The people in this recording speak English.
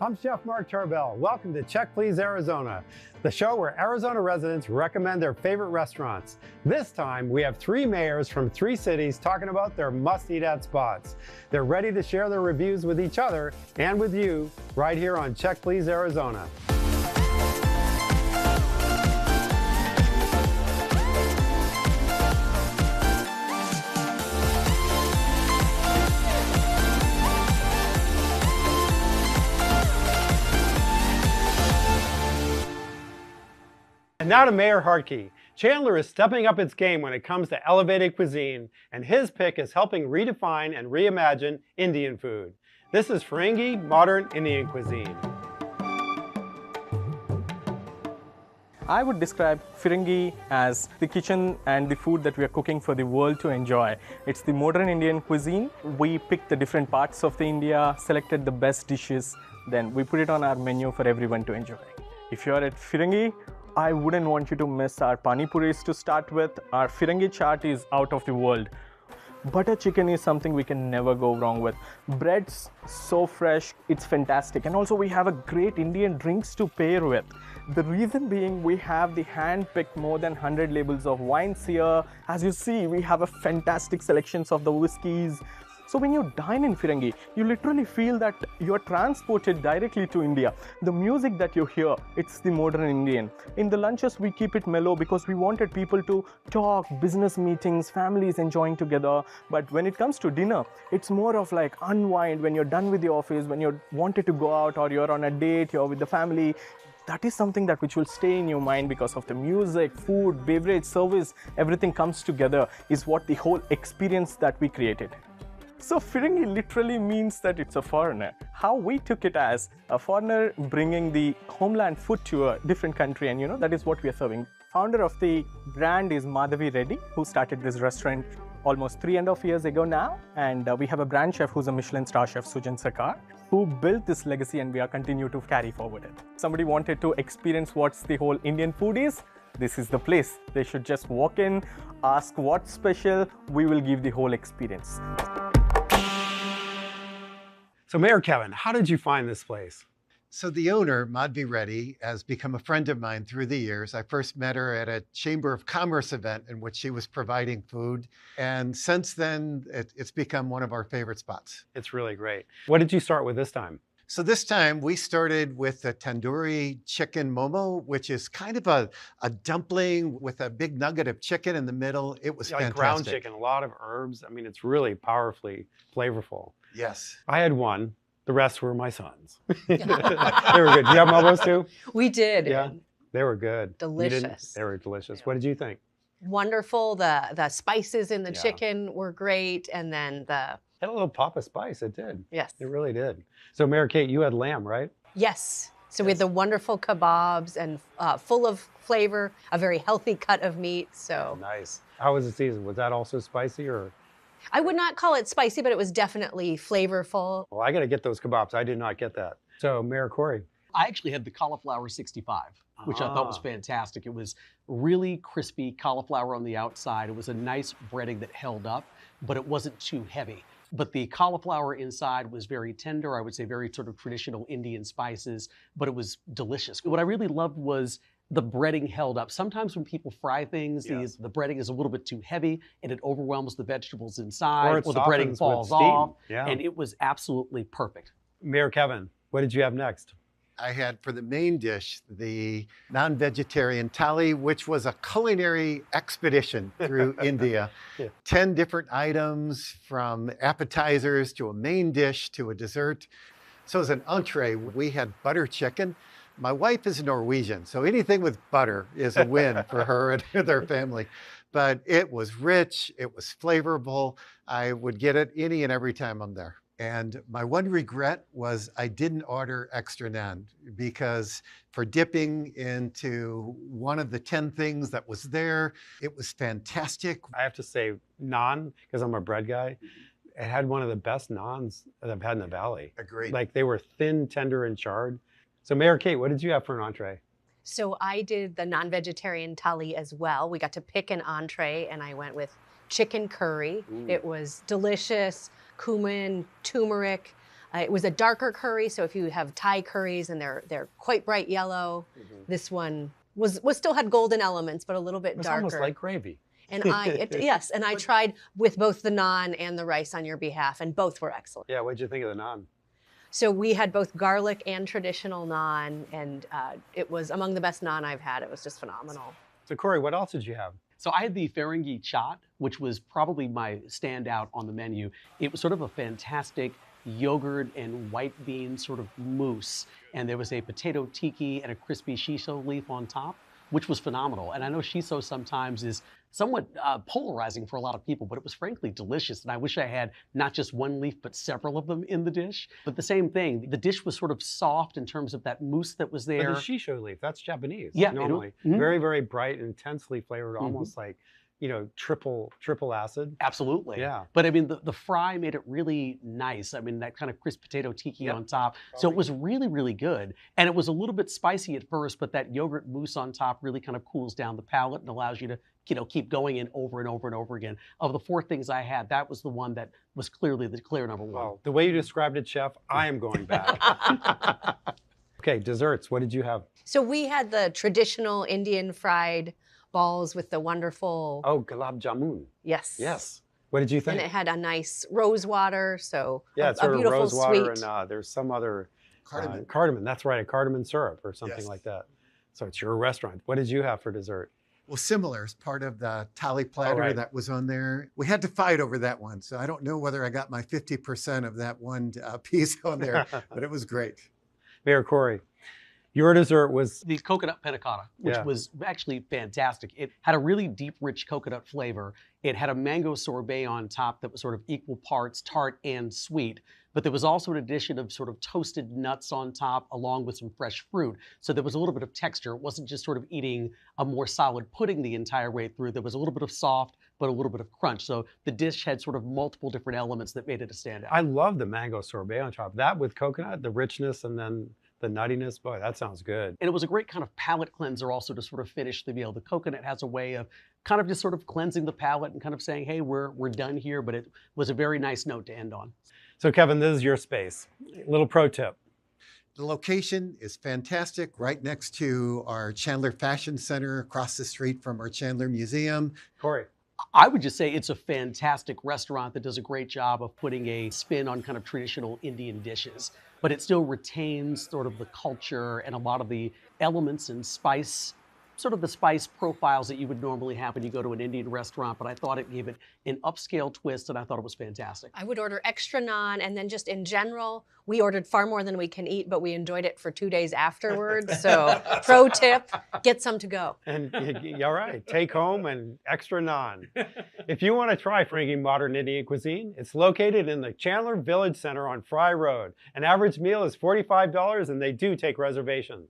I'm Chef Mark Tarbell. Welcome to Check Please Arizona, the show where Arizona residents recommend their favorite restaurants. This time, we have 3 mayors from 3 cities talking about their must-eat-at spots. They're ready to share their reviews with each other and with you right here on Check Please Arizona. And now to Mayor Hartke. Chandler is stepping up its game when it comes to elevated cuisine, and his pick is helping redefine and reimagine Indian food. This is Feringhee Modern Indian Cuisine. I would describe Feringhee as the kitchen and the food that we are cooking for the world to enjoy. It's the modern Indian cuisine. We picked the different parts of the India, selected the best dishes, then we put it on our menu for everyone to enjoy. If you're at Feringhee, I wouldn't want you to miss our pani puris to start with. Our Feringhee chaat is out of the world. Butter chicken is something we can never go wrong with. Bread's so fresh, it's fantastic. And also we have a great Indian drinks to pair with. The reason being we have the hand-picked more than 100 labels of wines here. As you see, we have a fantastic selections of the whiskeys. So when you dine in Feringhee, you literally feel that you're transported directly to India. The music that you hear, it's the modern Indian. In the lunches, we keep it mellow because we wanted people to talk, business meetings, families enjoying together. But when it comes to dinner, it's more of like unwind when you're done with the office, when you wanted to go out or you're on a date, you're with the family. That is something that which will stay in your mind because of the music, food, beverage, service, everything comes together is what the whole experience that we created. So Feringhee literally means that it's a foreigner. How we took it as a foreigner bringing the homeland food to a different country, and that is what we are serving. Founder of the brand is Madhavi Reddy, who started this restaurant almost 3.5 years ago now. And we have a brand chef who's a Michelin star chef, Sujan Sarkar, who built this legacy, and we are continue to carry forward it. Somebody wanted to experience what's the whole Indian food is. This is the place. They should just walk in, ask what's special. We will give the whole experience. So Mayor Kevin, how did you find this place? So the owner, Madhavi Reddy, has become a friend of mine through the years. I first met her at a Chamber of Commerce event in which she was providing food. And since then, it's become one of our favorite spots. It's really great. What did you start with this time? So this time we started with a tandoori chicken momo, which is kind of a dumpling with a big nugget of chicken in the middle. It was fantastic. Ground chicken, a lot of herbs. I mean, it's really powerfully flavorful. Yes. I had one. The rest were my sons. They were good. Do you have momos too? We did. Yeah, they were good. Delicious. They were delicious. What did you think? Wonderful. The spices in the chicken were great, and then Had a little pop of spice. It did. Yes, it really did. So Mayor Kate, you had lamb, right? Yes. So we had the wonderful kebabs and full of flavor, a very healthy cut of meat. So nice. How was the season? Was that also spicy or? I would not call it spicy, but it was definitely flavorful. Well, I got to get those kebabs. I did not get that. So Mayor Corey. I actually had the cauliflower 65, which I thought was fantastic. It was really crispy cauliflower on the outside. It was a nice breading that held up, but it wasn't too heavy. But the cauliflower inside was very tender. I would say very sort of traditional Indian spices, but it was delicious. What I really loved was the breading held up. Sometimes when people fry things, the breading is a little bit too heavy and it overwhelms the vegetables inside, or the breading falls off. Yeah. And it was absolutely perfect. Mayor Kevin, what did you have next? I had for the main dish, the non-vegetarian thali, which was a culinary expedition through India. 10 different items from appetizers to a main dish to a dessert. So as an entree, we had butter chicken. My wife is Norwegian, so anything with butter is a win for her and her family. But it was rich, it was flavorful. I would get it any and every time I'm there. And my one regret was I didn't order extra naan, because for dipping into one of the 10 things that was there, it was fantastic. I have to say naan, because I'm a bread guy, it had one of the best naans that I've had in the Valley. Agreed. Like they were thin, tender, and charred. So Mayor Kate, what did you have for an entree? So I did the non-vegetarian thali as well. We got to pick an entree, and I went with chicken curry. It was delicious, cumin, turmeric, It was a darker curry, so if you have Thai curries and they're quite bright yellow, this one was still had golden elements, but a little bit It's darker. almost like gravy. And yes, and I tried with both the naan and the rice on your behalf, and both were excellent. Yeah, what'd you think of the naan? So we had both garlic and traditional naan, and it was among the best naan I've had. It was just phenomenal. So Corey, what else did you have? So I had the Feringhee chaat, which was probably my standout on the menu. It was sort of a fantastic yogurt and white bean sort of mousse. And there was a potato tiki and a crispy shiso leaf on top, which was phenomenal. And I know shiso sometimes is somewhat polarizing for a lot of people, but it was frankly delicious. And I wish I had not just one leaf, but several of them in the dish. But the same thing, the dish was sort of soft in terms of that mousse that was there. But the shisho leaf, that's Japanese. Yeah, normally. Very, very bright, intensely flavored, almost like, you know, triple acid. Absolutely. Yeah. But I mean, the fry made it really nice. I mean, that kind of crisp potato tiki on top. So it was really, really good. And it was a little bit spicy at first, but that yogurt mousse on top really kind of cools down the palate and allows you to, you know, keep going in over and over and over again. Of the 4 things I had, that was the one that was clearly the clear number 1. Well, the way you described it, Chef, I am going back. Okay, desserts, what did you have? So we had the traditional Indian fried balls with the wonderful. Oh, gulab jamun. Yes. Yes. What did you think? And it had a nice rose water, so Yeah, a it's sort of beautiful rose water, sweet. and there's some other Cardamom. cardamom. That's right, a cardamom syrup or something Yes. like that. So it's your restaurant. What did you have for dessert? Well, similar as part of the tally platter right. that was on there. We had to fight over that one. So I don't know whether I got my 50% of that one piece on there, but it was great. Mayor Corey, your dessert was The coconut panna cotta, which Yeah. was actually fantastic. It had a really deep, rich coconut flavor. It had a mango sorbet on top that was sort of equal parts tart and sweet. But there was also an addition of sort of toasted nuts on top along with some fresh fruit. So there was a little bit of texture. It wasn't just sort of eating a more solid pudding the entire way through. There was a little bit of soft, but a little bit of crunch. So the dish had sort of multiple different elements that made it a standout. I love the mango sorbet on top. That with coconut, the richness, and then the nuttiness. Boy, that sounds good. And it was a great kind of palate cleanser also to sort of finish the meal. The coconut has a way of kind of just sort of cleansing the palate and kind of saying, hey, we're done here. But it was a very nice note to end on. So Kevin, this is your space. Little pro tip. The location is fantastic, right next to our Chandler Fashion Center, across the street from our Chandler Museum. Corey. I would just say it's a fantastic restaurant that does a great job of putting a spin on kind of traditional Indian dishes, but it still retains sort of the culture and a lot of the elements and spice, sort of the spice profiles that you would normally have when you go to an Indian restaurant, but I thought it gave it an upscale twist and I thought it was fantastic. I would order extra naan, and then just in general, we ordered far more than we can eat, but we enjoyed it for 2 days afterwards. So pro tip, get some to go. And all right, take home and extra naan. If you want to try Feringhee modern Indian cuisine, it's located in the Chandler Village Center on Fry Road. An average meal is $45, and they do take reservations.